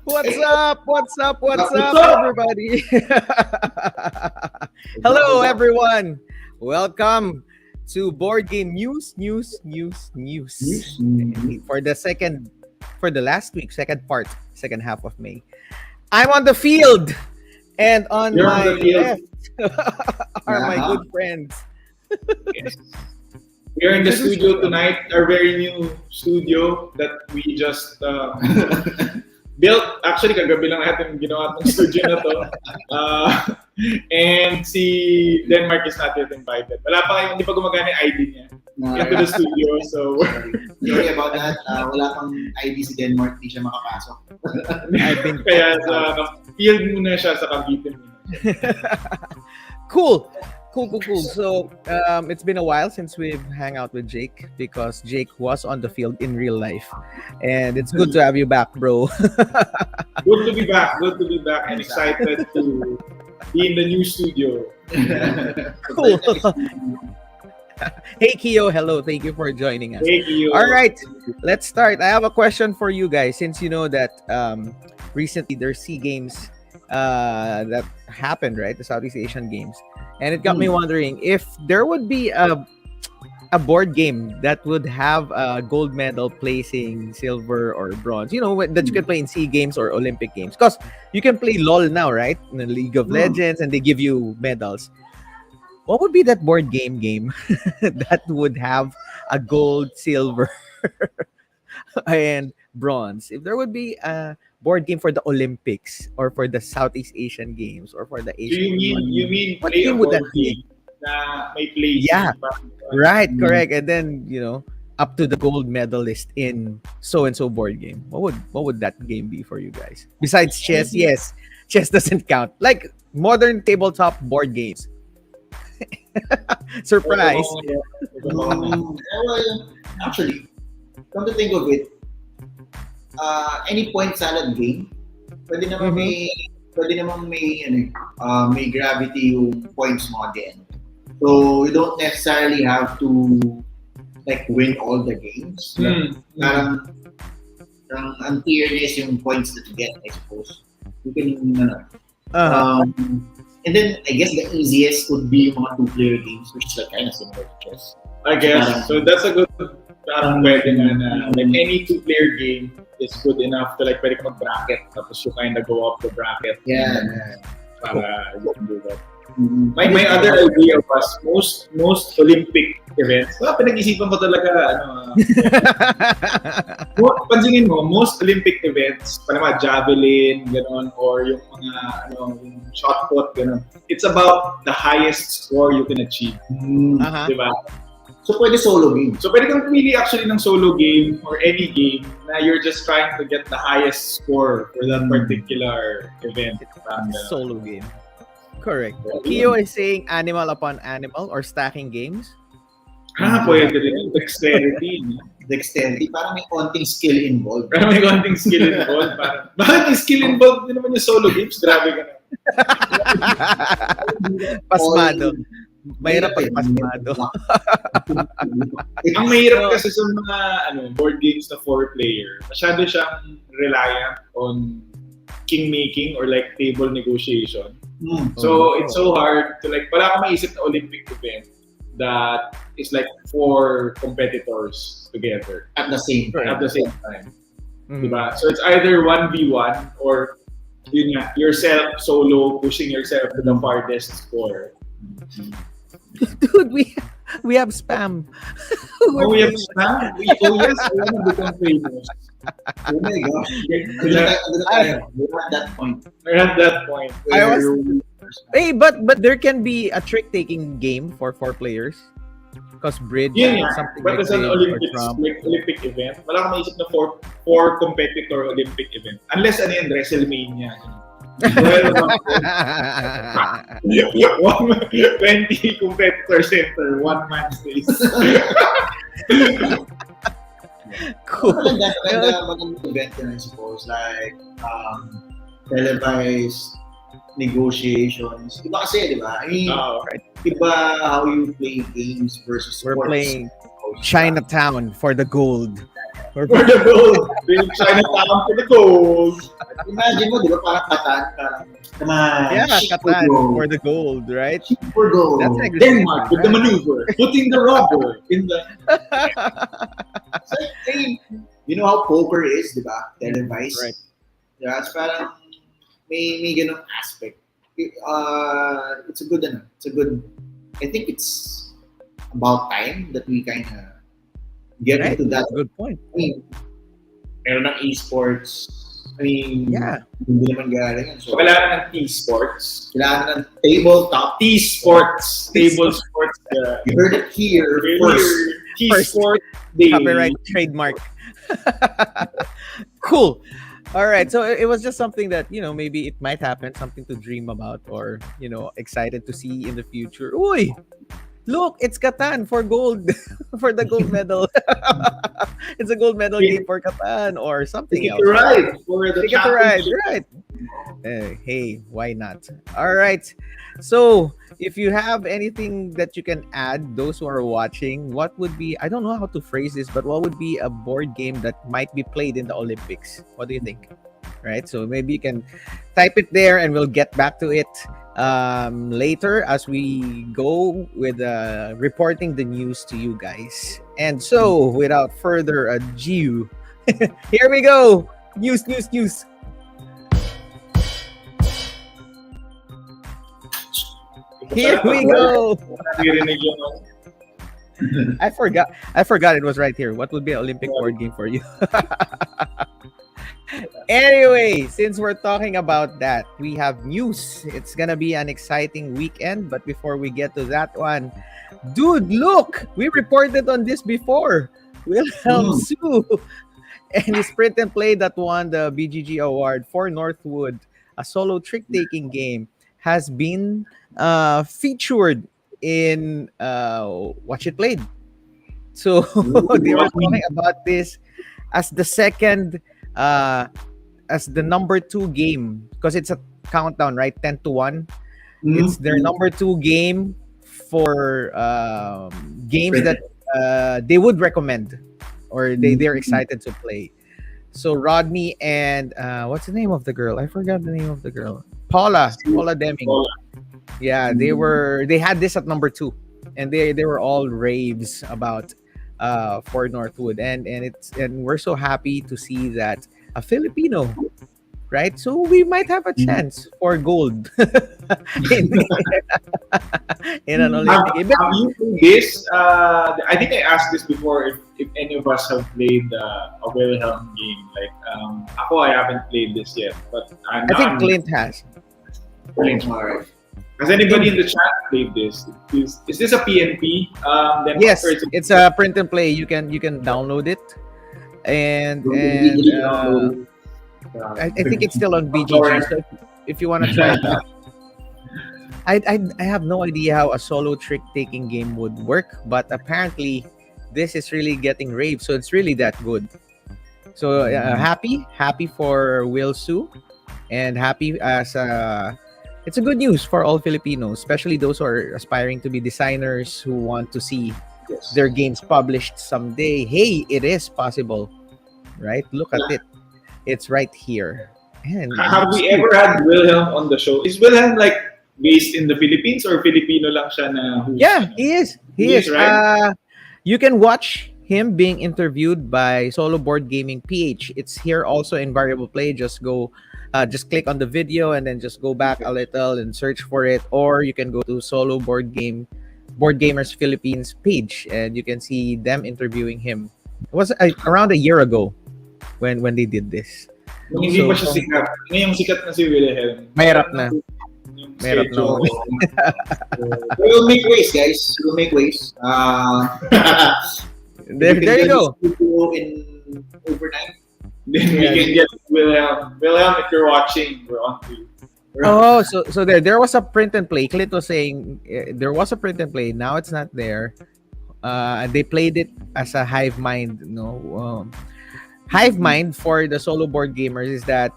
What's up? What's up, everybody? Hello, everyone. Welcome to Board Game News. For the last week, second half of May. I'm on the field, and on You're my on the field. left are my good friends. Yes. We're in the studio tonight, our very new studio that we just built. Actually, kagabi lang natin ginawa itong studio na to. And si Denmark is not yet invited. Wala pa kayo, hindi pa gumagana yung ID niya into the studio. So, sorry about that. Wala pang ID si Denmark, hindi siya makapasok. kaya sa field muna siya sa Cavite muna. Cool. So, it's been a while since we've hang out with Jake because Jake was on the field in real life. And it's good to have you back, bro. Good to be back and excited to be in the new studio. Cool. Hey, Kyo. Hello. Thank you for joining us. Thank you. All right. Let's start. I have a question for you guys since you know that recently there's SEA Games that happened, right? The Southeast Asian Games. And it got me wondering if there would be a board game that would have a gold medal placing silver or bronze, that you can play in SEA Games or Olympic Games. Because you can play LOL now, right? In the League of Legends, and they give you medals. What would be that board game that would have a gold, silver, and bronze? If there would be a board game for the Olympics or for the Southeast Asian Games or for the Asian You mean what play a game would that board be? game na may place? Yeah. Right, correct. And then, up to the gold medalist in so-and-so board game. What would that game be for you guys? Besides chess, yes. Chess doesn't count. Like modern tabletop board games. Surprise. Well, actually, come to think of it, any point salad game, pwede naman may gravity yung points mo at the end. So you don't necessarily have to win all the games. Parang ang tierness yung points that you get, I suppose. You can and then I guess the easiest would be yung mga two-player games, which is kind of similar to chess. I guess. So that's a good pwede na any two-player game is good enough to pwede ka mag-bracket tapos you kind of go up the bracket. Yeah. Para you can do that. My other idea was most Olympic events. Pinag-isipan ko talaga pansinin mo, most Olympic events, mga javelin, gano'n, or yung mga yung shot put, gano'n. It's about the highest score you can achieve. Diba? So pwede solo game. So pwede kang pumili actually ng solo game or any game na you're just trying to get the highest score for that particular event. Solo game. Correct. Kyo is saying animal upon animal or stacking games. Pwede rin. Dexterity. Parang may konting skill involved. Bakit may skill involved din naman yung solo games? Grabe ka na. Pasmado. Mahirap pag pasmado. Ang mahirap kasi sa mga board games na 4-player, masyado siyang reliant on king-making or table negotiation. So it's so hard to wala ka maisip na Olympic event that is 4 competitors together At the same time. Diba? So it's either 1v1 or yourself solo pushing yourself to the farthest score. Dude, we have spam. We have spam? Yes, we want to become famous. Oh my gosh. We're at that point. Hey, but there can be a trick-taking game for 4 players. Because bridge something but it's an Olympic event. Wala kang maisip na 4 competitor Olympic event. Unless WrestleMania. 20 competitor center, 1 man space. Cool. Magandang event yun, I suppose. Televised negotiations. Iba kasi, di ba? I mean, iba how you play games versus We're sports. playing Chinatown for the gold. For For the gold. Bring Chinatown for the gold. Imagine mo, di ba, parang Catan, parang, come on, yeah, shoot for Catan gold. for the gold, right? Shoot for gold. That's like Denmark with the maneuver. Putting the rubber in the... So, I mean, you know how poker is, di ba? Televised. Right. Yeah, it's parang may ganung aspect. It's a good, I think it's about time that we kind of get Right. into that. Good point. I mean, meron ng esports. I mean, Yeah. hindi naman galing yan. So, So, kailangan ng T-Sports. kailangan ng tabletop. T-Sports. Table sports. You heard it here first. T-Sports Day. Copyright trademark. Cool. All right. So it was just something that, maybe it might happen, something to dream about or, excited to see in the future. Uy, look, it's Catan for gold, for the gold medal. It's a gold medal game for Catan or something Ticket else. to ride for the Ticket to ride, championship. right? Hey, why not? All right. So, if you have anything that you can add, those who are watching, what would be, I don't know how to phrase this, but what would be a board game that might be played in the Olympics? What do you think? Right? So, maybe you can type it there and we'll get back to it later as we go with reporting the news to you guys. And so, without further ado, here we go. News. Here we go. Narinig yun. I forgot it was right here. What would be an Olympic board game for you? Anyway, since we're talking about that, we have news. It's gonna be an exciting weekend, but before we get to that one, dude, look, we reported on this before. Wilhelm Sue and his print and play that won the BGG award for Northwood, a solo trick-taking game, has been featured in Watch It Played. So they were talking about this as the second, as the number 2 game, because it's a countdown, right? 10-1. It's their number 2 game for games that they would recommend or they're excited to play. So Rodney and what's the name of the girl? I forgot the name of the girl. Paula Deming. Yeah, they had this at number 2, and they were all raves about for Northwood, and we're so happy to see that a Filipino, right? So we might have a chance for gold in an Olympic game. Have you played this? I think I asked this before if any of us have played a Wilhelm game. Like, ako, I haven't played this yet, but I think Clint has. Alright. Has anybody in the chat played this? Is this a PNP? Yes, it's a print and play. You can download it, and I think it's still on BGG. So if you want to try it out, I have no idea how a solo trick taking game would work, but apparently this is really getting rave. So it's really that good. So happy for Will Sue, and happy as it's a good news for all Filipinos, especially those who are aspiring to be designers who want to see their games published someday. Hey, it is possible, right? Look at it. It's right here. And have we ever had Wilhelm on the show? Is Wilhelm like based in the Philippines or Filipino lang siya na who's, yeah, he is. He is. Right? You can watch him being interviewed by Solo Board Gaming PH. It's here also in Variable Play. Just click on the video and then just go back a little and search for it, or you can go to Solo Board Gamers Philippines page and you can see them interviewing him. It was around a year ago when they did this. Nung hindi pa siya sikat. Ngayong sikat na si Wilhelm. Mahirap na. Mahirap na. We'll make ways, guys. We'll make ways. There you go. In overnight. Then we can get Wilhelm. Wilhelm, if you're watching, we're on to you. Oh, so there was a print and play. Clint was saying there was a print and play. Now it's not there. They played it as a hive mind. Hive mind for the solo board gamers is that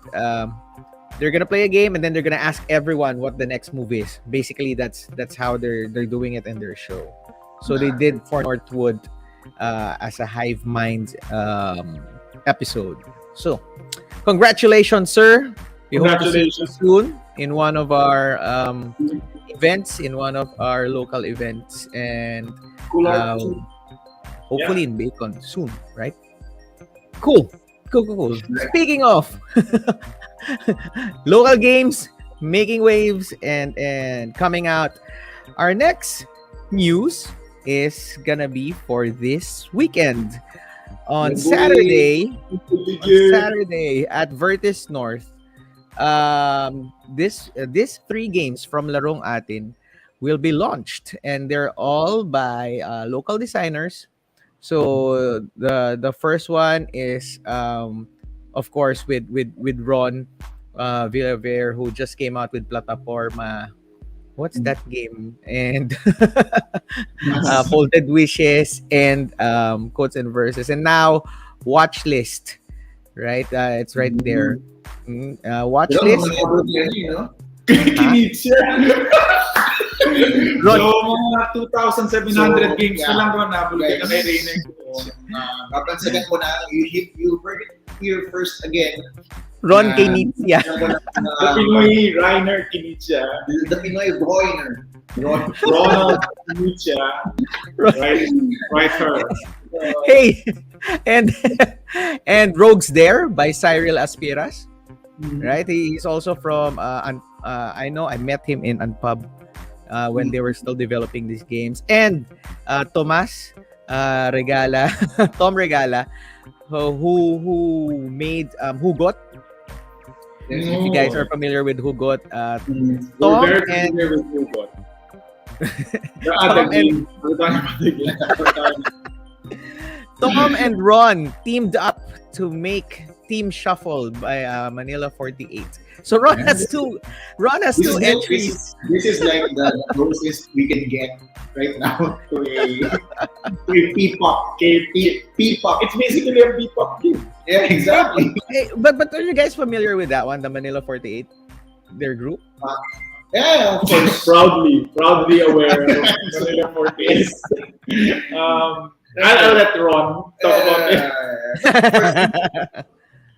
they're gonna play a game and then they're gonna ask everyone what the next move is. Basically, that's how they're doing it in their show. So they did for Northwood, as a hive mind episode. So, congratulations, sir. We hope to see you Congratulations. soon in one of our events, in one of our local events, and Cool uh, art too. hopefully in Bacon soon, right? Cool. Cool, cool, cool. Speaking of local games making waves and coming out, our next news is gonna be for this weekend on Saturday. On Saturday at Vertis North. This three games from Larong Atin will be launched, and they're all by local designers. So the first one is of course with Ron Villaver, who just came out with Plataforma. What's that game? And Folded Wishes and Quotes and Verses. And now Watch List, right? It's right there. Watch list. Kinitsa. Ron, So, mga 2,700 games na lang ron nabulgan na kay Rainer. Papansagan ko na, you heard it here first again. Ron Kenitsia. The Pinoy Rainer Kinitsa. The Pinoy Broiner. Ronald Kinitsa. Right her. Hey, and Rogues There by Cyril Aspiras. Right, he's also from I know I met him in Unpub when they were still developing these games. And Tomas Regala, Tom Regala, who made Hugot. If you guys are familiar with Hugot, Tom We're very and familiar with Hugot. The other game. We're talking about the game. Tom and Ron teamed up to make Team Shuffle by Manila 48. So Ron has two entries. This is like the closest we can get right now to a P-pop. P-pop. It's basically a P-pop game. Yeah, exactly. Hey, but are you guys familiar with that one, the Manila 48, their group? Yeah, of course. Proudly aware of Manila 48. I'll let Ron talk about it.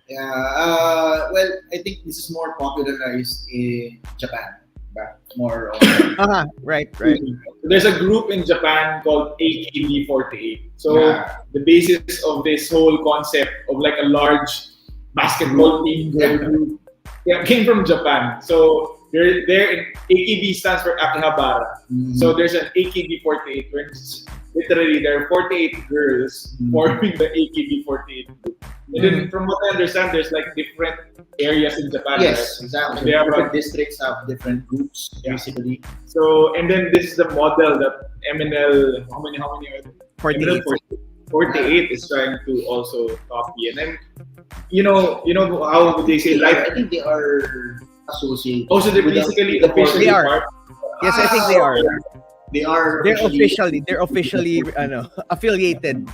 Well, I think this is more popularized in Japan. But more right. There's a group in Japan called AKB48. So the basis of this whole concept of like a large basketball team group came from Japan. So they're in AKB stands for Akihabara. So there's an AKB48 where literally there are 48 girls forming the AKB48 group. And then from what I understand, there's like different areas in Japan. Yes, right? exactly. They have Different districts have different groups, basically. So, and then this is the model that MNL, how many are there? 48. 48 is trying to also copy. And then, you know how they say I life. think they are associated. Also, they're basically the officially They are. part. Yes, I think they are. They're They're officially affiliated.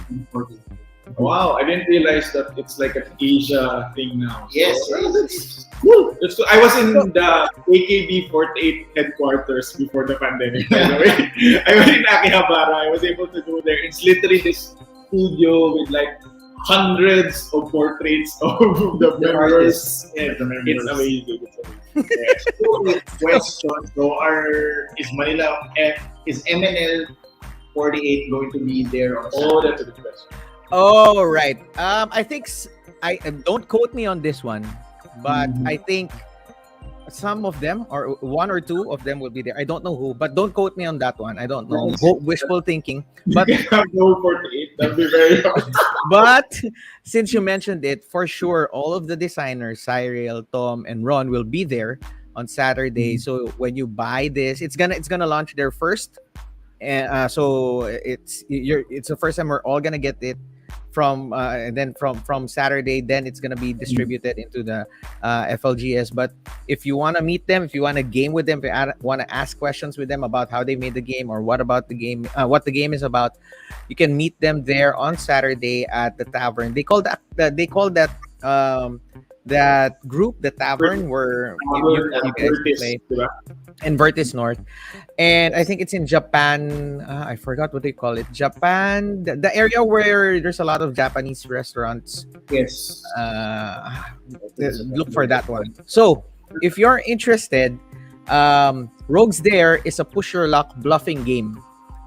Wow, I didn't realize that it's like an Asia thing now. So, Yes, that's cool. I was in the AKB48 headquarters before the pandemic, by the way. I was in Akihabara. I was able to go there. It's literally this studio with like hundreds of portraits of the members. Yeah, the members. It's amazing. Yes. Question. So is MNL 48 going to be there on Oh, that's a good question. Oh, right. I think I don't quote me on this one, but I think some of them or one or two of them will be there. I don't know who, but don't quote me on that one. I don't know. Wishful thinking. But You can have no 48. That'd be very hard. but since you mentioned it, for sure, all of the designers, Cyril, Tom, and Ron will be there on Saturday. So when you buy this, it's gonna launch there first, and so it's the first time we're all gonna get it from and then from Saturday, then it's gonna be distributed into the FLGS. But if you want to meet them, if you want to game with them, if you want to ask questions with them about how they made the game or what about the game, what the game is about, you can meet them there on Saturday at the tavern. They call that that group, the Tavern, where you guys Vertis, play, diba? and Vertis North. And I think it's in Japan. I forgot what they call it. Japan, the area where there's a lot of Japanese restaurants. Yes. Look for that one. So, if you're interested, Rogues There is a push your luck bluffing game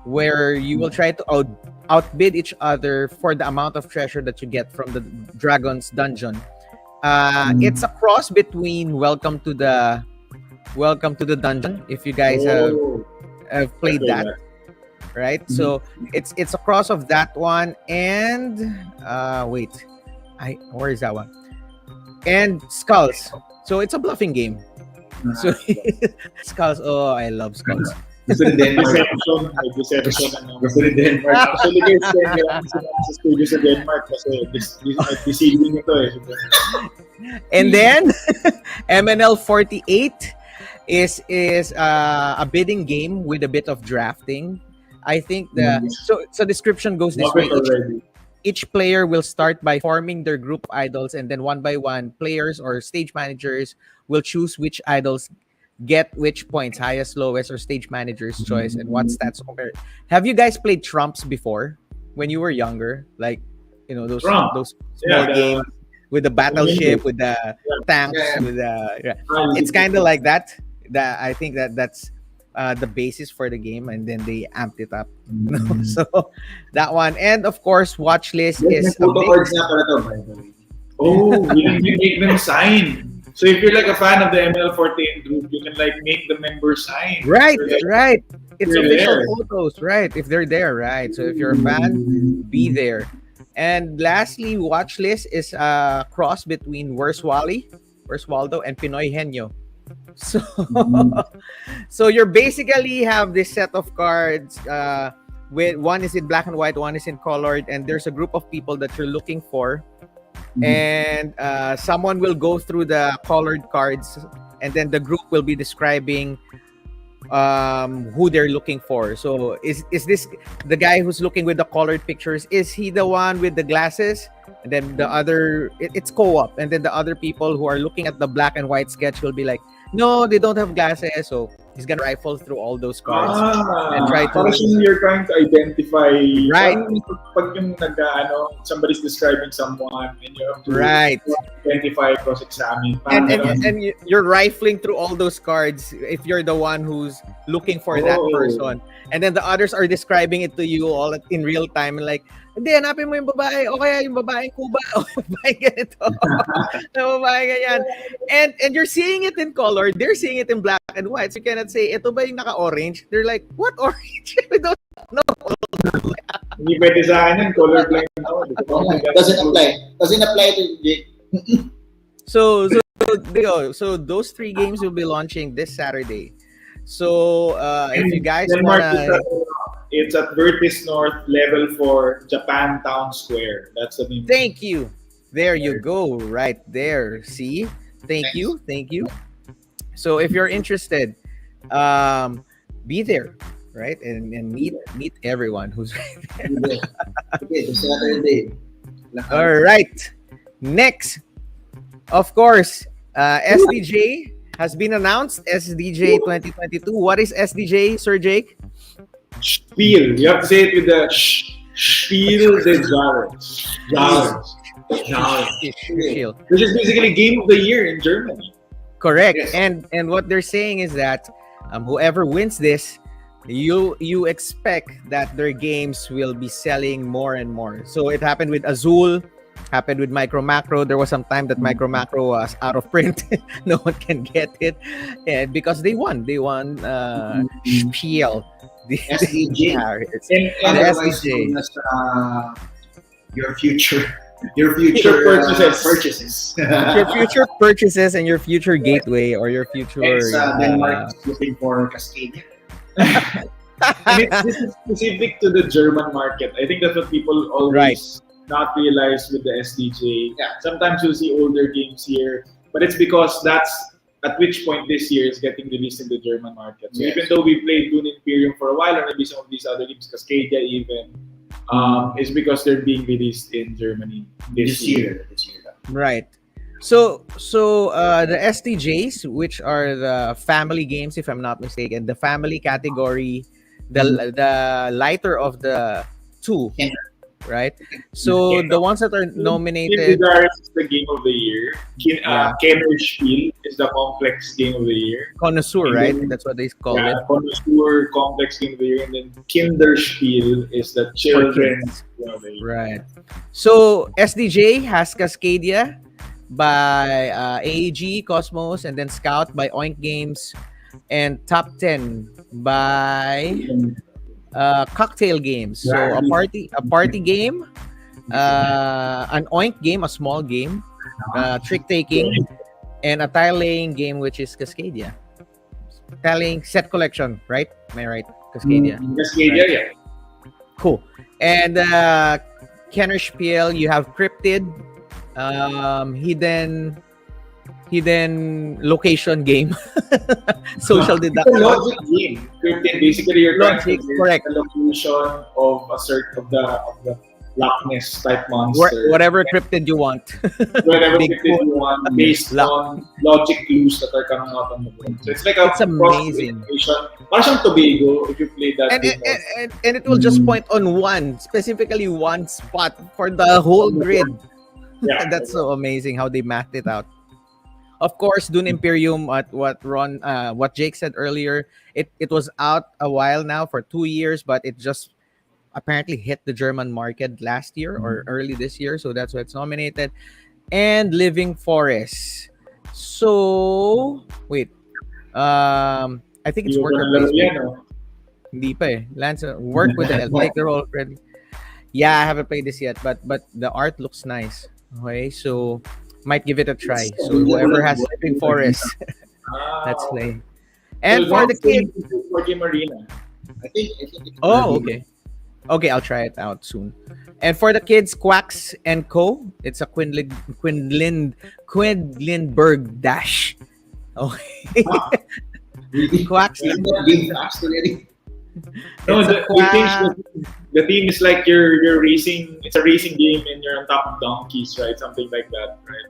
where you will try to outbid each other for the amount of treasure that you get from the Dragon's Dungeon. It's a cross between Welcome to the Dungeon. If you guys have played that, right? So it's a cross of that one and where is that one? And Skulls. So it's a bluffing game. So Skulls. Oh, I love Skulls. Gusto rin Denmark. Deception. Gusto rin Denmark. Actually, guys, sa studio sa Denmark kasi deceiving ito eh. And then MNL 48 is a bidding game with a bit of drafting. I think so description goes this way. Each player will start by forming their group idols, and then one by one, players or stage managers will choose which idols get which points, highest, lowest, or stage manager's choice, and what stats compare. Have you guys played Trumps before when you were younger? Like, those small games with the battleship, with the tanks, with the it's kind of like that. I think that's the basis for the game, and then they amped it up. So that one, and of course, watch list is a big... Oh, we make them sign. So if you're like a fan of the ML14 group, you can like make the members sign. Right. It's official photos, right? If they're there, right? So if you're a fan, be there. And lastly, watch list is a cross between Where's Waldo, and Pinoy Henyo. So, so you're basically have this set of cards. With one is in black and white, one is in colored, and there's a group of people that you're looking for. And someone will go through the colored cards, and then the group will be describing who they're looking for. So is this the guy who's looking with the colored pictures? Is he the one with the glasses? And then the other, it's co-op, and then the other people who are looking at the black and white sketch will be like, no, they don't have glasses. So he's gonna rifle through all those cards and try to. You're trying to identify. Right. Pag yung somebody's describing someone, and you have to identify, cross-examine. And you're rifling through all those cards if you're the one who's looking for that person. And then the others are describing it to you all in real time. And like, hindi, hanapin mo yung babae. O kaya yung babaeng Cuba. O babaeng ganito. Na babaeng ganyan. And you're seeing it in color. They're seeing it in black and white. So you cannot say, ito ba yung naka-orange? They're like, what orange? We don't know. Hindi pwede sa akin yan. Colorblind ako. Doesn't apply to Jake. So those three games will be launching this Saturday. So if you guys wanna, it's at Vertis North, level 4, Japan Town Square. That's the name. Thank you. There you go, right there. See, thank you. So if you're interested, be there, right, and meet everyone who's right there. Okay, Saturday. All right. Next, of course, SDJ has been announced. SDJ 2022. What is SDJ, Sir Jake? Spiel. You have to say it with the Spiel des Jahres. Which is basically Game of the Year in Germany. Correct. Yes. And what they're saying is that whoever wins this, you expect that their games will be selling more and more. So it happened with Azul, happened with Micro Macro. There was some time that Micro Macro was out of print. No one can get it, and because they won Spiel. The SDJ. And SDJ. Your future purchases. Your future purchases and your future gateway or your future. Denmark is looking for Cascadia. And this is specific to the German market. I think that's what people always not realize with the SDJ. Yeah, sometimes you'll see older games here, but it's because that's at which point this year is getting released in the German market. So even though we played Dune Imperium for a while, or maybe some of these other games, Cascadia even, is because they're being released in Germany this year. Right. The STJs, which are the family games, if I'm not mistaken, the family category, the lighter of the two, right? So the ones that are nominated, Kindergarten is the game of the year. yeah, Kenner Spiel is the complex game of the year. connoisseur, And right? then, That's what they call it yeah, connoisseur complex game of the year. And then Kinderspiel is the for children's kids, game of the year. right? So SDJ has Cascadia by AEG, Cosmos, and then Scout by Oink Games, and Top 10 by Cocktail Games. So a party game, an Oink game, a small game, trick taking, and a tile laying game, which is Cascadia. Tile laying set collection, right? Am I right? Cascadia. Cascadia, Right. yeah. Cool. And Kenner Spiel, you have Cryptid, hidden location game, social It's a deduction. logic game. Cryptid, basically, you're trying to Logic, figure correct. the location of a certain of the Loch Ness type monster. Whatever cryptid you want. Whatever Big cryptid you want, based Loch. on logic clues that are coming out on the board. So it's like a It's amazing. Parang siyang Tobago if you play that And game. and it will just point on one, specifically one spot for the whole grid. Yeah. That's so amazing how they mapped it out. Of course, Dune Imperium, what Jake said earlier, it was out a while now for 2 years, but it just apparently hit the German market last year or early this year, so that's why it's nominated. And Living Forest. So wait, I think it's Hindi ko worker pa nalaro placement. yan, oh. Hindi pa eh. Lance, work with the take the role already. Yeah, I haven't played this yet, but the art looks nice. Okay, so might give it a try. So whoever has Living Forest, let's play. And So for the it's also kids, for Game Arena. I think it's oh okay, okay, I'll try it out soon. And for the kids, Quacks and Co. It's a Quedlinburg dash. Okay, Quacks. Game fast already. No, It's a the team is like you're racing. It's a racing game, and you're on top of donkeys, right? Something like that, right?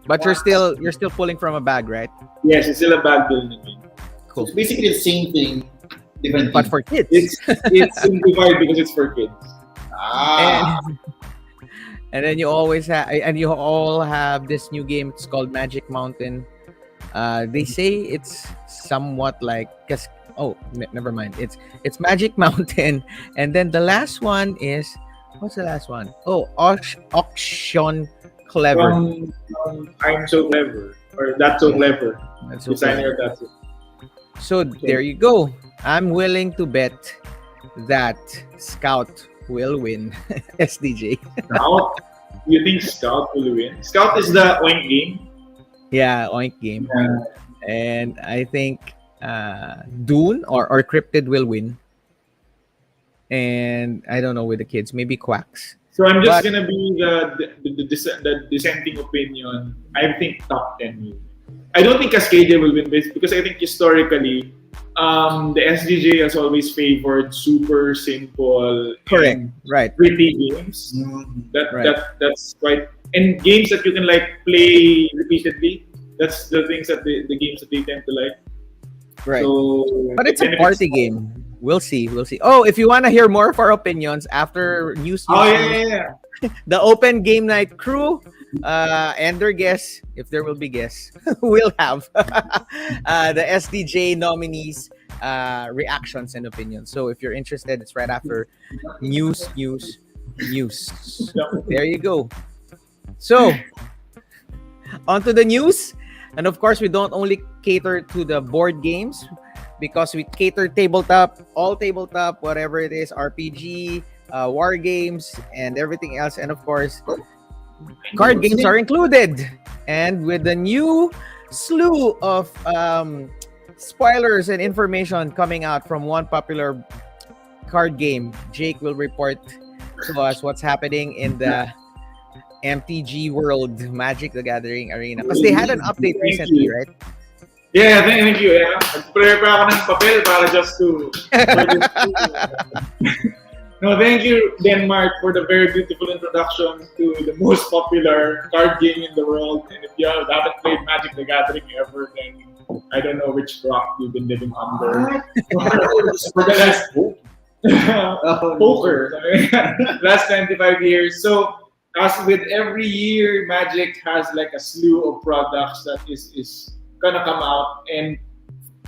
But you're still pulling from a bag, right? Yes, it's still a bag building game. Cool. It's basically the same thing, different But team. for kids. It's simplified because it's for kids. and, and then you always have, and you all have this new game. It's called Magic Mountain. They say it's somewhat like, never mind. It's Magic Mountain, and then the last one is, what's the last one? Oh, Auction Clever. From I'm So Clever or That's So Clever. That's so Designer clever. of That's So. So there you go. I'm willing to bet that Scout will win SDJ. Scout. You think Scout will win? Scout is the Oink game. Yeah, Oink game. And I think Dune or Cryptid will win. And I don't know with the kids, maybe Quacks. So I'm just But- gonna be the dissenting opinion. I think top 10 will win. I don't think Cascadia will win this because I think historically, the SDJ has always favored super simple, Correct. and Right. pretty games. Right. That's quite, and games that you can like play repeatedly. That's the things that the games that they tend to like. Right. So, But it's a benefits- party game. We'll see. We'll see. Oh, if you want to hear more of our opinions after news, Oh yeah. the open game night crew and their guests, if there will be guests, will have the SDJ nominees reactions and opinions. So if you're interested, it's right after news. There you go. So on to the news. And of course, we don't only cater to the board games because we cater tabletop, all tabletop, whatever it is, RPG, war games, and everything else. And of course, card games are included. And with the new slew of spoilers and information coming out from one popular card game, Jake will report to us what's happening in the MTG World, Magic the Gathering Arena. Because they had an update recently, right? Yeah, thank you. Yeah. Nag-prepare pa ako ng papel para just to No, thank you, Denmark, for the very beautiful introduction to the most popular card game in the world. And if you haven't played Magic the Gathering ever, then I don't know which rock you've been living under. For the last poker, last 25 years. So, as with every year, Magic has like a slew of products that is gonna come out, and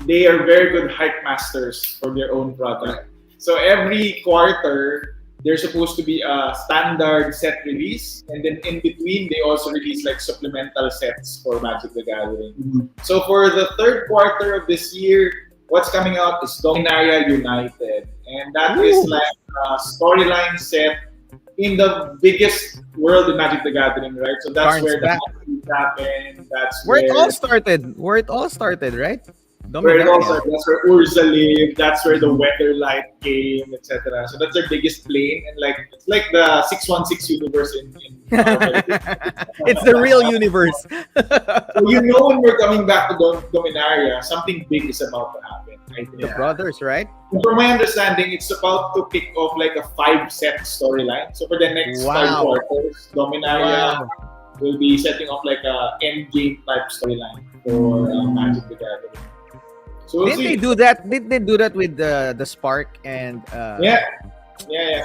they are very good hype masters for their own product. So every quarter, there's supposed to be a standard set release, and then in between, they also release like supplemental sets for Magic the Gathering. So for the third quarter of this year, what's coming out is Dominaria United, and that is like a storyline set in the biggest world in Magic the Gathering, right? So that's where the matches happen. That's where it all started. Where it all started, right? Where it all started. That's where Urza lived. That's where the Weatherlight came, etc. So that's their biggest plane, and like it's like the 616 universe in Marvel. It's the real universe. So you know when we're coming back to Dominaria, something big is about to happen. I think. The brothers, right? From my understanding, it's about to kick off like a 5-set storyline. So for the next 5 quarters, Dominaria will be setting off like a end game type storyline for Magic the Gathering. So Did they do that? Did they do that with the Spark and? Yeah.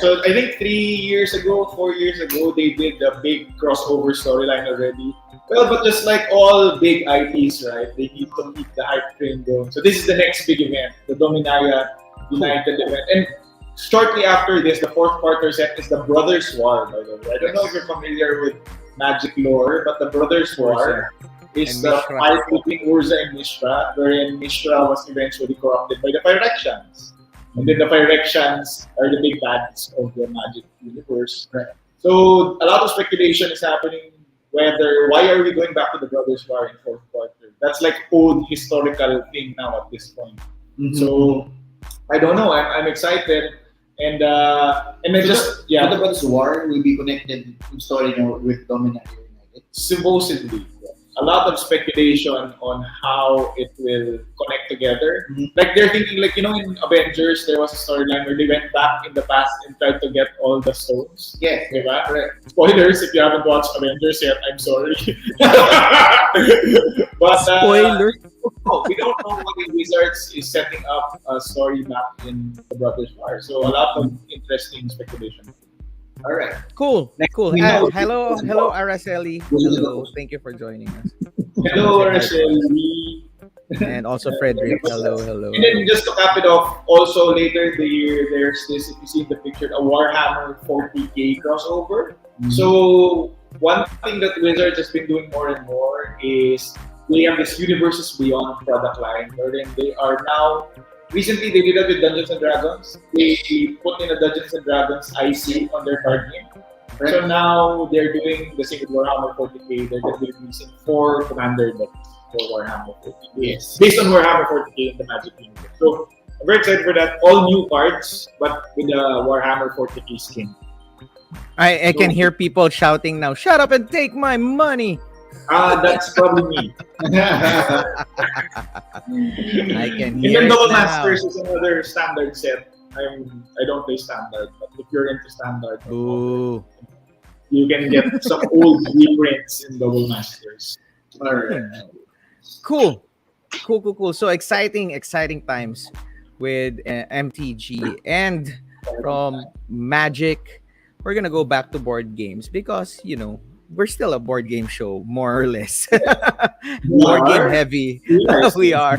So I think 4 years ago, they did the big crossover storyline already. Well, but just like all big IPs, right? They need to keep the hype train going. So this is the next big event, the Dominaria United event. And shortly after this, the fourth quarter set is the Brothers War, by the way. I don't know if you're familiar with Magic lore, but the Brothers War is the fight between Urza and Mishra, wherein Mishra was eventually corrupted by the Phyrexians. And then the Phyrexians are the big bads of the Magic universe. Right. So a lot of speculation is happening why are we going back to the Brothers War in fourth quarter? That's like old historical thing now at this point. So I don't know. I'm excited. And then the Brothers War will be connected in story with Dominaria United. Supposedly. A lot of speculation on how it will connect together. Like they're thinking, like, in Avengers, there was a storyline where they went back in the past and tried to get all the stones. Yes. Diba? Spoilers, if you haven't watched Avengers yet, I'm sorry. But spoiler. we don't know what the Wizards is setting up a story back in the Brothers War. So a lot of interesting speculation. All right. Cool. Hello, Araceli. Hello. Thank you for joining us. Hello, Araceli. And also Frederick. Hello. And then just to cap it off, also later in the year, there's this, if you see the picture, a Warhammer 40k crossover. So one thing that Wizards has been doing more and more is they have this Universes Beyond product line, wherein they are now. Recently, they did that with Dungeons and Dragons. They put in a Dungeons and Dragons IC on their card game. Right. So now they're doing the same with Warhammer 40k. They're going to be releasing 4 Commander decks for Warhammer 40k. Yes. Based on Warhammer 40k in the Magic universe. So I'm very excited for that. All new cards, but with the Warhammer 40k skin. I can hear people shouting now, "Shut up and take my money!" That's probably me. I can hear And then Double now. Masters is another standard set. I don't play standard, but if you're into standard, you can get some old reprints in Double Masters. All right. Cool. So exciting times with MTG, and from Magic, we're gonna go back to board games because we're still a board game show, more or less. Board game heavy. We are.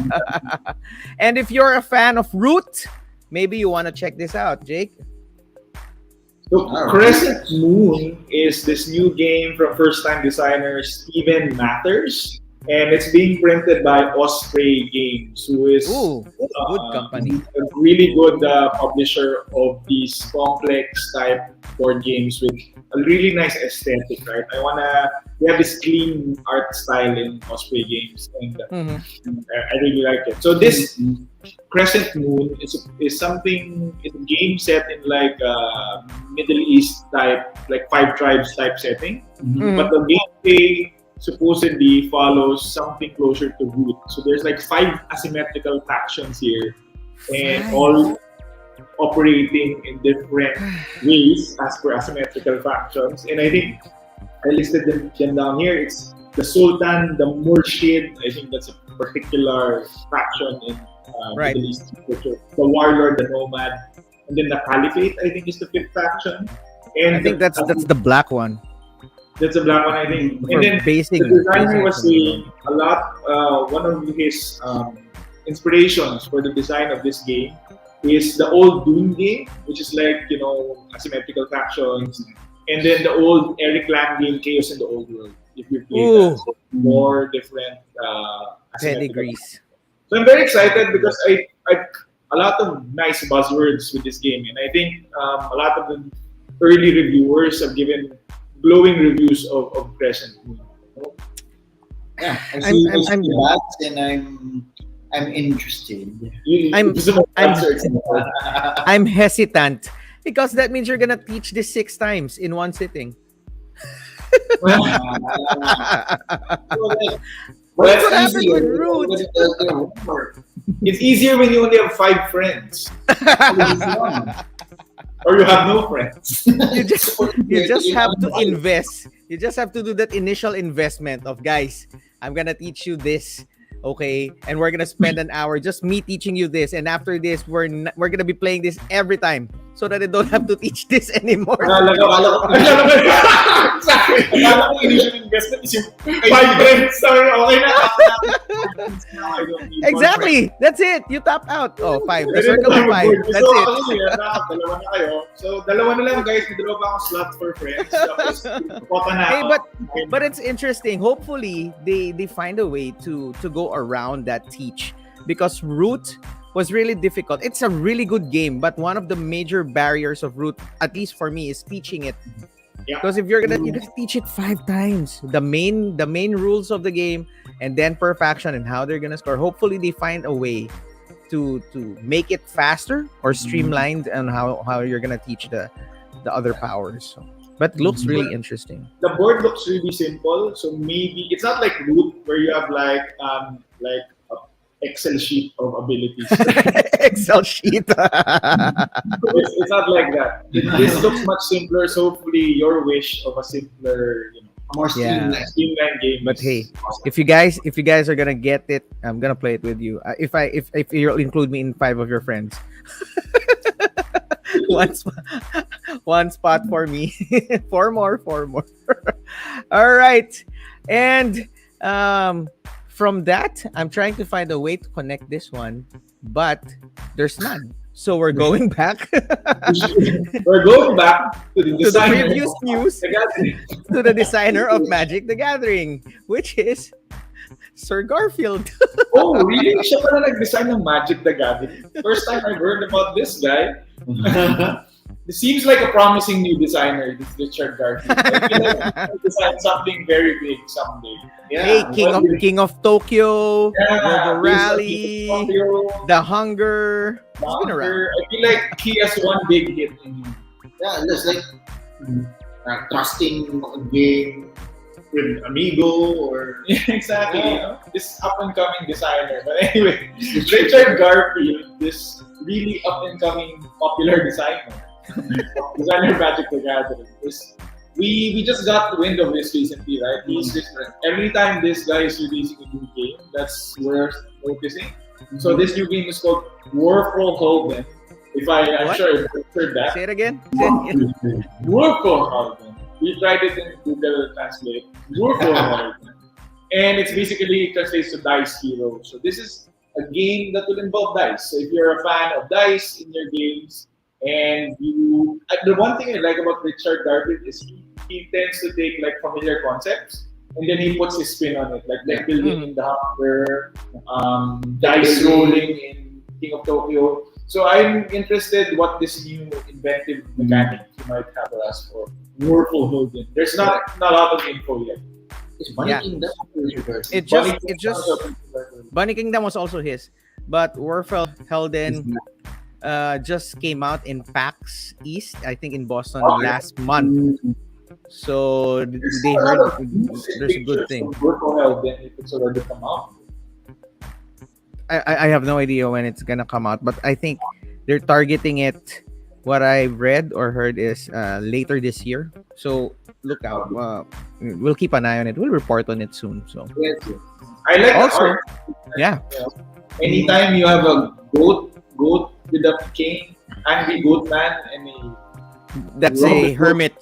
And if you're a fan of Root, maybe you want to check this out, Jake. So, Crescent Moon is this new game from first-time designer Steven Mathers, and it's being printed by Osprey Games, who is good company. A really good publisher of these complex type board games with a really nice aesthetic, right? We have this clean art style in Osprey Games, and I really like it. So this Crescent Moon is a game set in like a Middle East type, like 5 tribes type setting, but the gameplay supposedly follows something closer to Root. So there's like 5 asymmetrical factions here, and all operating in different ways as per asymmetrical factions. And I think I listed them down here. It's the Sultan, the Murshid. I think that's a particular faction in Right. Middle East culture. The Warlord, the Nomad, and then the Caliphate. I think is the fifth faction. And I think that's the black one. that's a black one. I think. For And then basing. the designer was basing saying a lot. One of his inspirations for the design of this game is the old Doom game, which is like asymmetrical factions, and then the old Eric Lang game, Chaos in the Old World. If you play Ooh. that, so more different asymmetrical. Pedigrees. So I'm very excited because I a lot of nice buzzwords with this game, and I think a lot of the early reviewers have given glowing reviews of Crescent Moon. Yeah, I I'm- see I'm- that, and I'm interested. I'm- I'm- I'm I'm hesitant because that means you're gonna teach this 6 times in one sitting. That's what happened with Root. It's easier when you only have 5 friends, or you have no friends. You just have to invest. You just have to do that initial investment of, guys, I'm gonna teach you this, okay, and we're gonna spend an hour just me teaching you this, and after this we're gonna be playing this every time so that I don't have to teach this anymore. Akala ko initial investment is yung 5 friends. Sorry, okay na. Now I don't need one Exactly. That's it. You tap out. Oh, 5. The friend. circle of 5. That's So, it. kasi, dalawa na kayo. So, dalawa na lang guys. May dalawa pa akong slot for friends. Tapos, pota na Hey, ako. but it's interesting. Hopefully, they find a way to go around that teach, because Root was really difficult. It's a really good game, but one of the major barriers of Root, at least for me, is teaching it. Yeah. Because if you're gonna teach it 5 times, the main rules of the game, and then per faction and how they're gonna score. Hopefully, they find a way to make it faster or streamlined, and how you're gonna teach the other powers. So, but looks really interesting. The board looks really simple. So, maybe, it's not like Root where you have like a Excel sheet of abilities. Excel sheet. It's not like that. This looks much simpler. So hopefully, your wish of a simpler, more Yeah. streamlined game. But is hey, awesome. if you guys are gonna get it, I'm gonna play it with you. If you'll include me in 5 of your friends, one spot for me. 4 more. All right, and from that, I'm trying to find a way to connect this one, but there's none. So we're going back We're going back to the to the designer. previous news, to the designer of Magic the Gathering, which is Sir Garfield. Oh, really? Siya pala nag-design ng Magic the Gathering. First time I've heard about this guy. It seems like a promising new designer, this Richard Garfield. I feel like he'll design something very big someday. Hey, King of Tokyo, Yeah, Robo Rally, The Hunger. It's been around. I feel like he has one big hit in him. Yeah, it's like trusting a game With Amigo or exactly, this up and coming designer. But anyway, Richard Garfield, this really up and coming popular designer of Magic the Gathering. We just got wind of this recently, right? He's different. Every time this guy is releasing a new game, that's worth noticing. So this new game is called War for Holden. I'm What? sure you've heard that. Say it again. War for Holden. We tried it in Google Translate. War for Holden. And it's basically translates to Dice Hero. So this is a game that will involve dice. So if you're a fan of dice in your games, and the one thing I like about Richard Garfield is he tends to take like familiar concepts and then he puts his spin on it, like building in the Hunger, dice rolling in King of Tokyo. So I'm interested what this new inventive mechanic he might have for us for Warful Holden. There's not a lot of info yet. it's Bunny Yeah. Kingdom. It just Bunny Kingdom was also his, but Warfel Helden just came out in PAX East, I think in Boston last month. So they heard there's a good thing. Warful Holden, if it's already come out. I have no idea when it's gonna come out, but I think they're targeting it. What I've read or heard is later this year. So look out. We'll keep an eye on it. We'll report on it soon. So Yes, yes. I like the also, art. yeah, Anytime you have a goat with a king, angry goat man, and that's a hermit.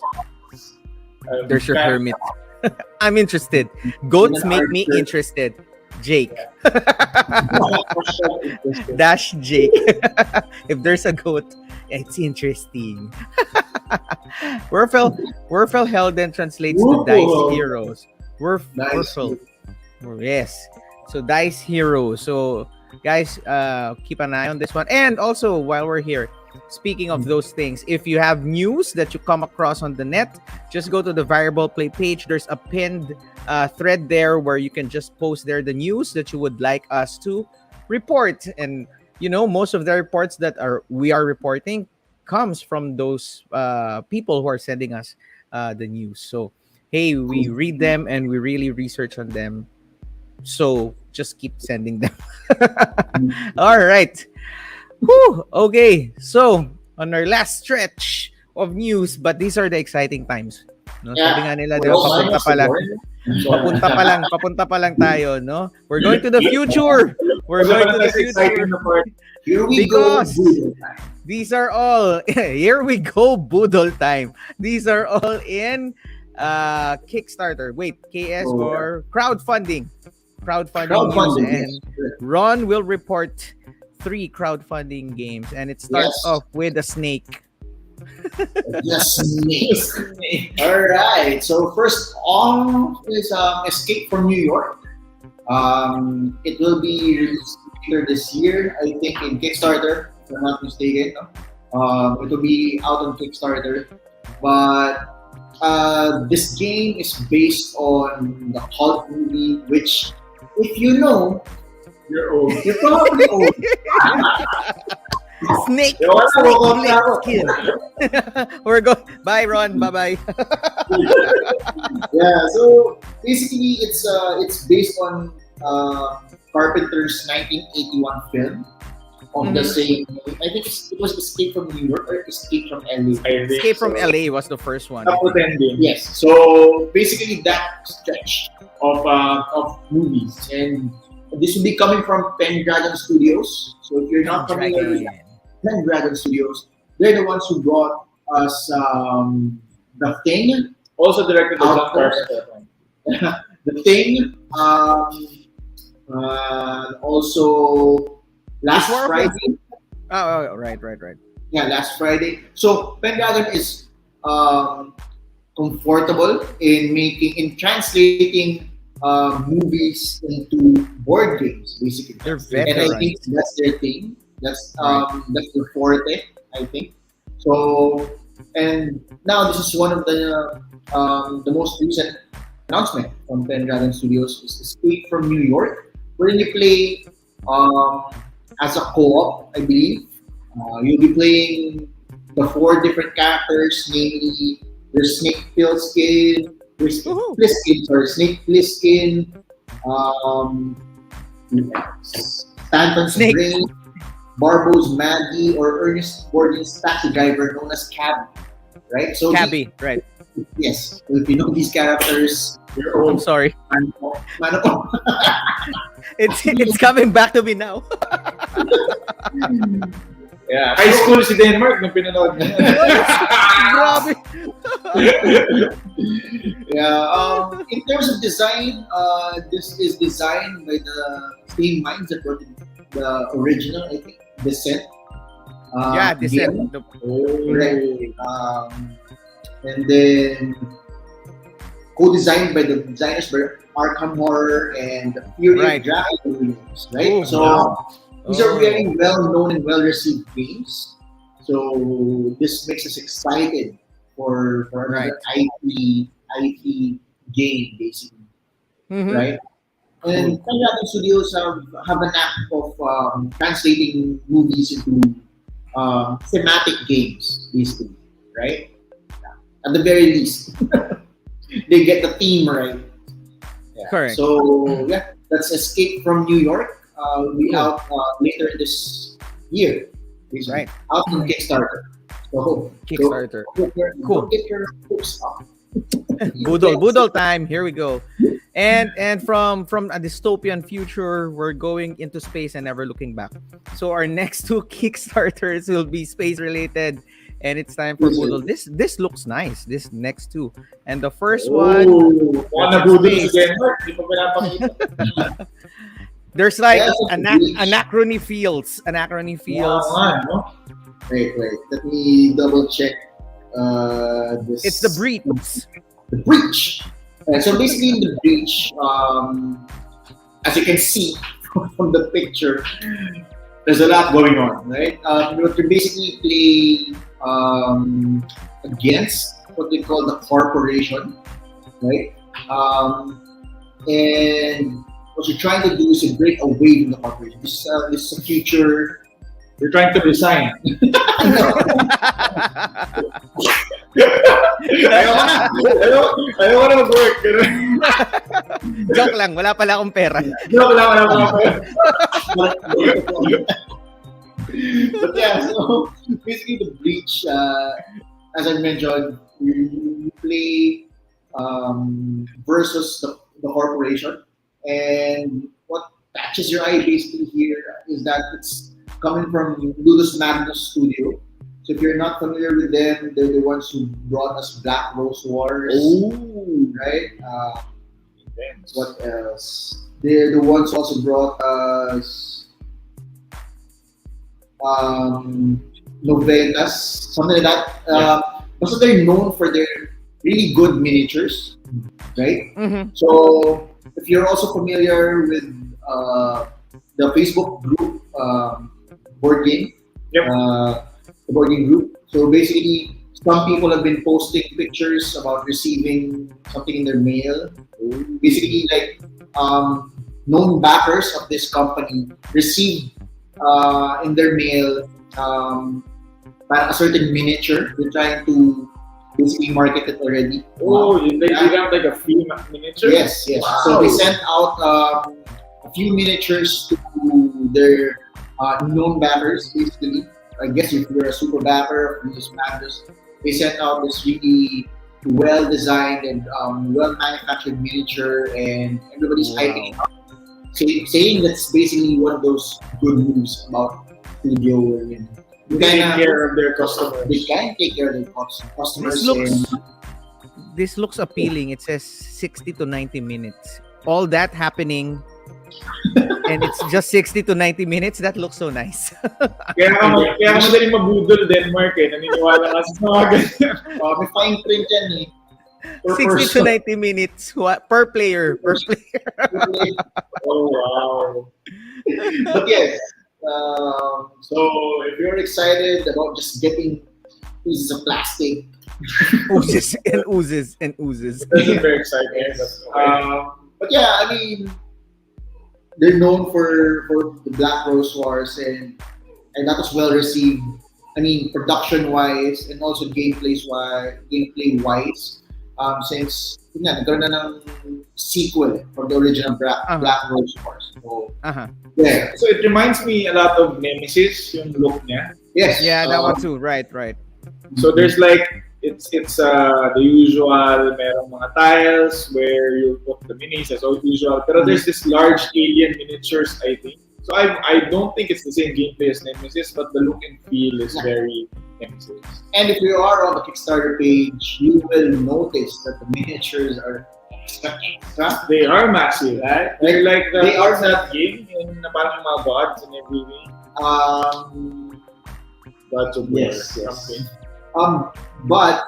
There's your hermit. I'm interested. Goats make me interested. Jake. Dash Jake. If there's a goat, it's interesting. Werfel Helden translates to Dice Heroes. Werfel. Yes. So Dice Heroes. So guys, keep an eye on this one. And also, while we're here, speaking of those things, if you have news that you come across on the net, just go to the Variable Play page. There's a pinned thread there where you can just post there the news that you would like us to report. And most of the reports that we are reporting comes from those people who are sending us the news. So hey, we read them and we really research on them. So just keep sending them. All right. Whew, okay, so on our last stretch of news, but these are the exciting times. No? Sabi nga nila, di ba, papunta pa lang tayo, no? We're going to the future. We're going to the future. Here we Because go. these are all, here we go, Boodle time. These are all in Kickstarter. Wait, KS or crowdfunding. Crowdfunding news. And Ron will report 3 crowdfunding games, and it starts off with a snake. Snake. All right. So first off is Escape from New York. It will be released later this year, I think, in Kickstarter, if I'm not mistaken. It will be out on Kickstarter, but this game is based on the Hulk movie, which, if you know, you're old. You're probably old. Snake skin. We're going. Bye, Ron. Bye. Yeah. So basically, it's based on Carpenter's 1981 film of the same. I think it was Escape from New York or Escape from LA. Escape from LA was the first one. Yes. So basically, that stretch of movies, and this will be coming from Pendragon Studios. So if you're not familiar with Pendragon Studios, they're the ones who brought us The Thing. Also directed by John Carpenter. The Thing. Also Last Friday. Oh, right. Yeah, Last Friday. So Pendragon is comfortable in translating movies into board games, basically. They're and I think that's their thing. That's their forte, I think. So, and now this is one of the most recent announcement from Pendragon Studios is Escape from New York, wherein you play as a co-op, I believe. You'll be playing the 4 different characters, namely there's Snake Plissken, Snake Plissken, Stanton's Brain, Barbo's Maggie, or Ernest Gordon's taxi driver known as Cabby, right? So Cabby, right. Yes. So if you know these characters, I'm sorry. It's coming back to me now. Yeah, high school si Denmark nung pinanood niya. Grabe. Yeah. In terms of design, this is designed by the same minds that wrote the original, I think, Descent. Descent. Right. And then co-designed by the designers for Arkham Horror and the Fury of Dragon games, right? These are very well-known and well-received games. So this makes us excited for another IP game, basically, right? And Pendragon Studios have a knack of translating movies into thematic games, basically, right? At the very least, they get the theme right. Yeah. Correct. So that's Escape from New York. Will be out later this year, basically. Right. Out on Kickstarter. So, Kickstarter. Cool. Don't get your hopes up. Boodle time. Here we go. And from a dystopian future, we're going into space and never looking back. So our next two Kickstarters will be space related, and it's time for Boodle. This looks nice. This next two, and the first one, Wanna that's in Boodle space. again, Mark? Di pa pinapakita. There's like Yeah, anachrony fields. Anachrony fields. No? Wait. Let me double check. This. It's the breach. The breach. So basically, in the breach, as you can see from the picture, there's a lot going on, right? You have to basically play against what they call the corporation, right? And what you're trying to do is to break away from the corporation. This is a future. You're trying to resign. Ayaw na mag-work. Joke lang, wala pala akong pera. Wala. But yeah, so basically the breach, as I mentioned, you play versus the corporation, and what catches your eye basically here is that it's coming from Ludus Magnus Studio. So if you're not familiar with them, they're the ones who brought us Black Rose Wars, right? What else? They're the ones who also brought us novelas, something like that. Also, they're known for their really good miniatures, right? Mm-hmm. So if you're also familiar with the Facebook group Boardgame, the Boardgame group. So basically, some people have been posting pictures about receiving something in their mail. Basically, like known backers of this company received in their mail a certain miniature. They're trying to basically market it already. They have like a free miniature? Yes. Wow. So they sent out a few miniatures to their known backers, basically. I guess if you're a super backer from this Magnus, they sent out this really well designed and well manufactured miniature, and everybody's hyping it up, saying that's basically one of those good news about studio wherein they take care of their customers. They can take care of their customers. This looks appealing. It says 60 to 90 minutes. All that happening, and it's just 60 to 90 minutes. That looks so nice. Kaya madaling mabudol din, Mark, eh. Naniniwala ka sa mga ganyan. May fine print yan eh. 60 to 90 minutes per player. Oh, wow. But yes, so if you're excited about just getting pieces of plastic, oozes. That's very exciting. But yeah, I mean, they're known for the Black Rose Wars, and that was well received. I mean, production wise and also gameplay wise. Since nagkaroon na ng sequel from the original Black Rose Wars. So, yeah. So it reminds me a lot of Nemesis, yung look niya. Yes. Yeah, that one too. Right. So there's like it's the usual merong mga tiles where you put the minis as usual. Pero there's this large alien miniatures, I think. So I don't think it's the same gameplay as Nemesis, but the look and feel is very Nemesis. And if you are on the Kickstarter page, you will notice that the miniatures are extra. They are massive, right? They're like they are that game in parang mga gods and everything. Gods of War, something. But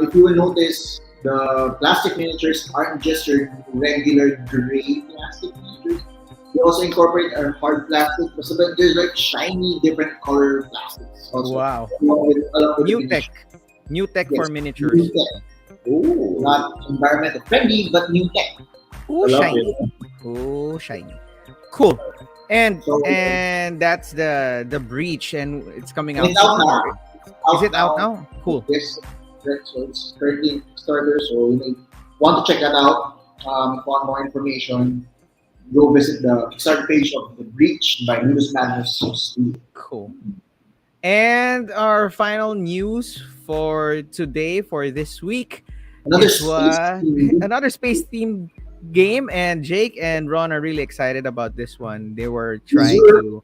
if you will notice, the plastic miniatures aren't just your regular gray plastic miniatures. They also incorporate a hard plastic, but there's like shiny, different color plastics. Also. Wow. New tech for miniatures. New tech. Ooh. Not environmental friendly, but new tech. Ooh, shiny. Cool. And that's the breach, and it's coming out. It's out now. Is it out now? Cool. Yes. So it's currently Kickstarter, so you may want to check that out. If you want more information, go visit the Kickstarter page of The Breach by Ludus Magnus. Cool. And our final news for today, for this week, Another is space theme. another space themed game, and Jake and Ron are really excited about this one. They were trying User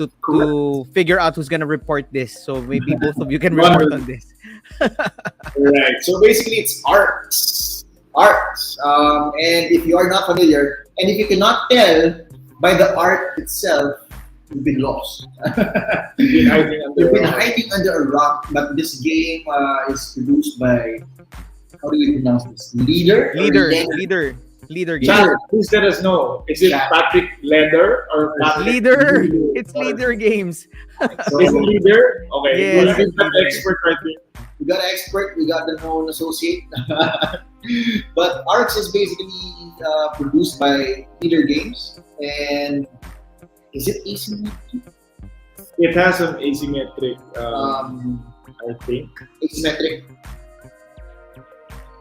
to figure out who's gonna report this. So maybe both of you can One report will- on this. Right. So basically, it's arts. Arts. And if you are not familiar, and if you cannot tell by the art itself, you've been lost. You've been hiding under You've been a rock. hiding under a rock. But this game is produced by, how do you pronounce this? Leader. Leader game. Chat, please let us know. Is it Chat. Patrick Leather or Patrick Leader. It's Leader Games. So, Is it Leader? Okay. Yes, Well, it's that Leader. expert right there. we got an expert, we got the known associate. But Arts is basically produced by Leader Games. And is it asymmetric? It has some asymmetric, I think. Asymmetric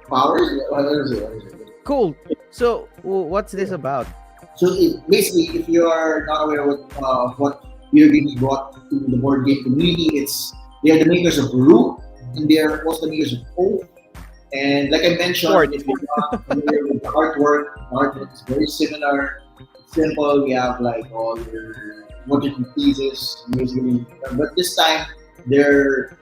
powers? What is it? Cool. So what's this about? So basically, if you are not aware of what video games brought to the board game community, they are the makers of Root, and they are also the makers of Oath. And like I mentioned, Fort. if you're not familiar with the artwork is very similar, simple. We have like all your motion pieces, basically. But this time, their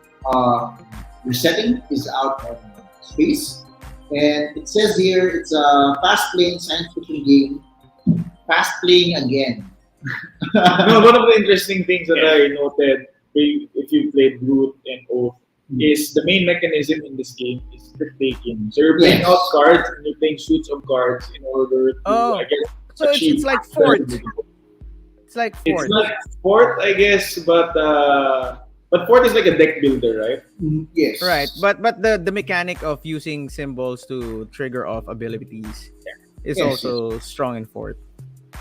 setting is out of space. And it says here it's a fast-playing science fiction game. Fast-playing again. No, one of the interesting things that I noted, if you played Root and Oath, is the main mechanism in this game is trick taking. So you're playing Yes. out cards and you're playing suits of cards in order to, Oh, I guess, So achieve. it's like Fort. It's like It's Fort. like Fort, I guess, but Fort is like a deck builder, right? Yes. Right, but the mechanic of using symbols to trigger off abilities is Yes, also strong in Fort.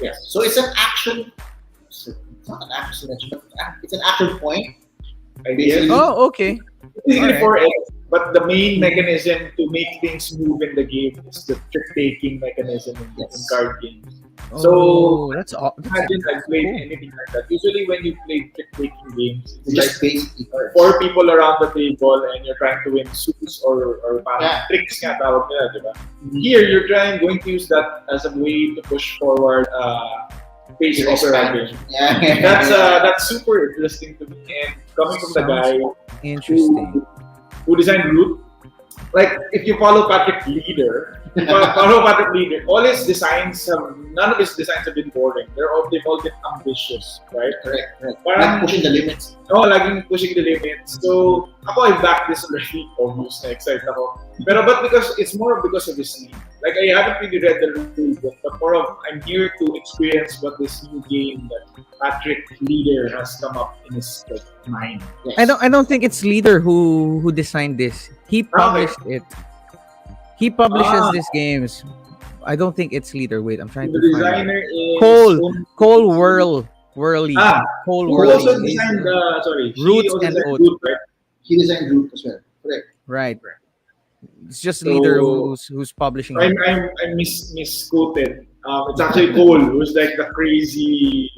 Yes. So it's an action. It's not an action, but it's an action point. I guess. Oh, okay. Basically Alright. 4X, but the main mechanism to make things move in the game is the trick-taking mechanism in Yes. card games. Oh, So, that's all. Imagine I've played cool. anything like that. Usually when you play trick-taking games, It's it's like just basically cards. 4 people around the table and you're trying to win suits or parang Yeah. tricks nga tawag nila, di ba? Here, you're going to use that as a way to push forward page Your opera expansion. game. Yeah. That's super interesting to me, and coming from the guy Interesting. who designed Root, like if you follow Patrick Leader, all his designs none of his designs have been boring. They've all been ambitious, right? Correct. Parang, Not pushing the limits. laging pushing the limits. So, ako I back this already. Obvious na excited ako. But because it's more because of his name. Like I haven't really read the rule book, but more of I'm here to experience what this new game that Patrick Leader has come up in his mind. Yes. I don't think it's Leader who designed this. He published it. He publishes these games. I don't think it's Leader. Wait, I'm trying The to find designer is Cole Whirly. Cole who Whirly. also designed he Root also and designed Oath. Root, right? He designed Root as well. Correct. Right. It's just So- Leader who's publishing it. I misquoted. It's actually Cole who's like the crazy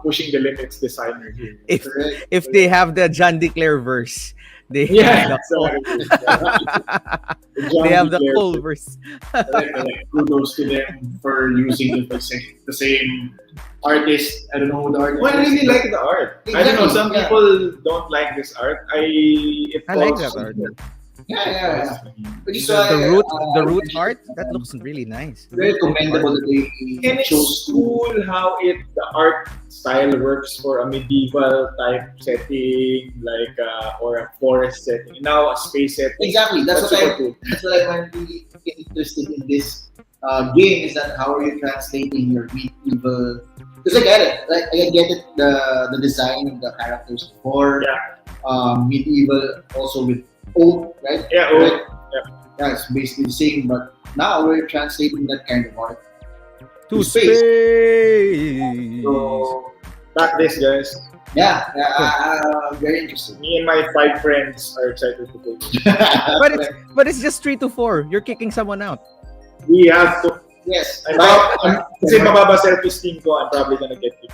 pushing the limits designer here. If Correct. if they have the John Declare verse, they Yeah, have the, John they have the Declare. Cole verse. Kudos to them for using the same artist. I don't know who the artist Well, I is. really like the art. I don't know. Exactly, Some yeah. people don't like this art. I like that art. Yeah. Which is The why, the root art that looks really nice. very commendable that And they it's chose to. cool how the art style works for a medieval type setting, like or a forest setting. Now a space setting. Exactly. That's what super I. cool. That's what I find really interested in this game is that how are you translating your medieval? Because I get it. Like I get it. The design of the characters for medieval, also with old, right? Yeah. Right? Yeah, it's basically the same, but now we're translating that kind of art To space. space. So back this, guys. Yeah, very interesting. Me and my 5 friends are excited to play. But it's just 3 to 4. You're kicking someone out. We have to. Yes. Kasi mababa self-esteem ko, I'm probably gonna get it.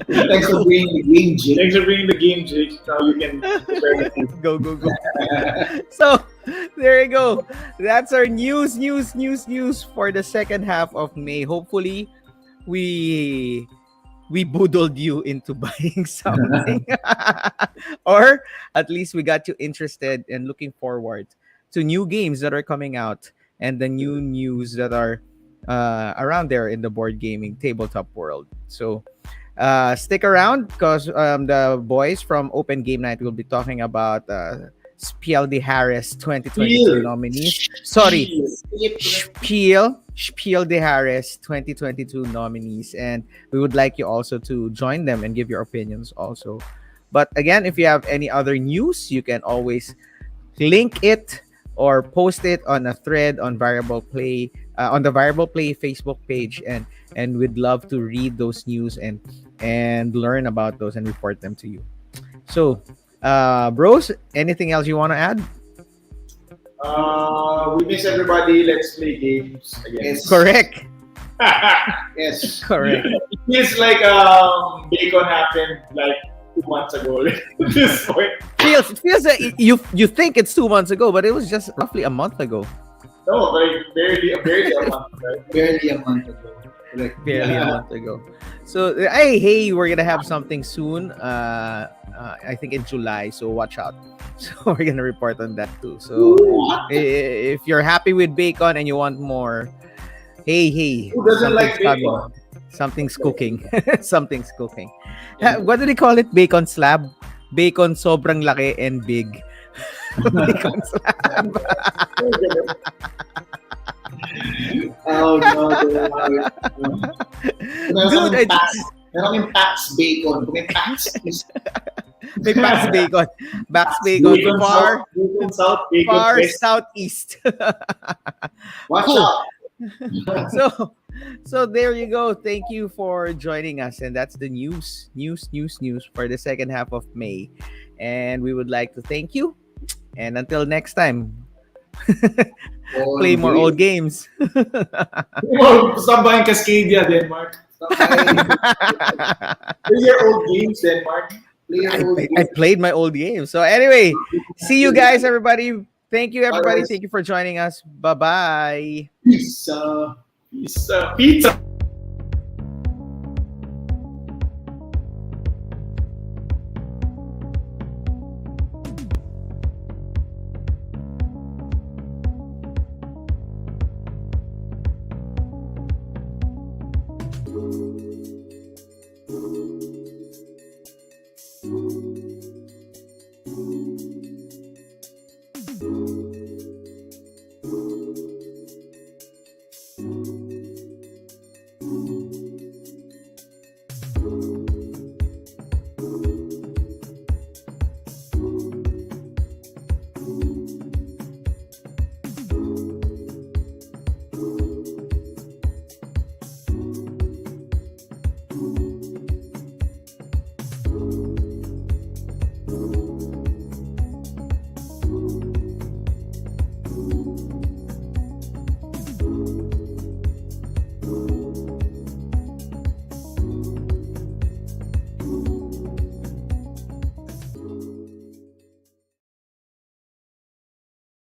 Thanks for bringing the game, Jake. Thanks for bringing the game, Jake. Now you can prepare the food. Go. So there you go. That's our news for the second half of May. Hopefully, we boodled you into buying something, or at least we got you interested and looking forward to new games that are coming out and the new news that are around there in the board gaming tabletop world. So stick around because the boys from Open Game Night will be talking about Spiel de Harris 2022 nominees. Sorry, Spiel de Harris 2022 nominees, and we would like you also to join them and give your opinions also. But again, if you have any other news, you can always link it or post it on a thread on Variable Play on the Variable Play Facebook page, and we'd love to read those news and learn about those and report them to you. So, bros, anything else you want to add? We miss everybody. Let's play games again. Yes. Correct. Yes. Correct. It feels like Bacon happened like 2 months ago at this point. It feels that you think it's 2 months ago, but it was just roughly a month ago. No, like barely a month, right? Barely a month ago. Like, Barely a month ago. So, hey, we're gonna have something soon. I think in July. So watch out. So we're gonna report on that too. So if you're happy with bacon and you want more, hey, Who doesn't like something's bacon? coming. Something's cooking. Something's cooking. What do they call it? Bacon slab? Bacon sobrang laki and big. Bacon slab. Oh no. Dude, Meron kaming Pax Bacon. Kung may Pax is may Pax Bacon. Pax Bacon. Bacon Far, Bacon South, Bacon far West. southeast. watch Cool. out. So there you go. Thank you for joining us, and that's the news for the second half of May. And we would like to thank you. And until next time, play more old games. Oh, stop buying Cascadia, Denmark. Play your old games, Denmark. I played my old games. So anyway, see you guys, everybody. Thank you, everybody. Thank you for joining us. Bye-bye. Pizza. Pizza.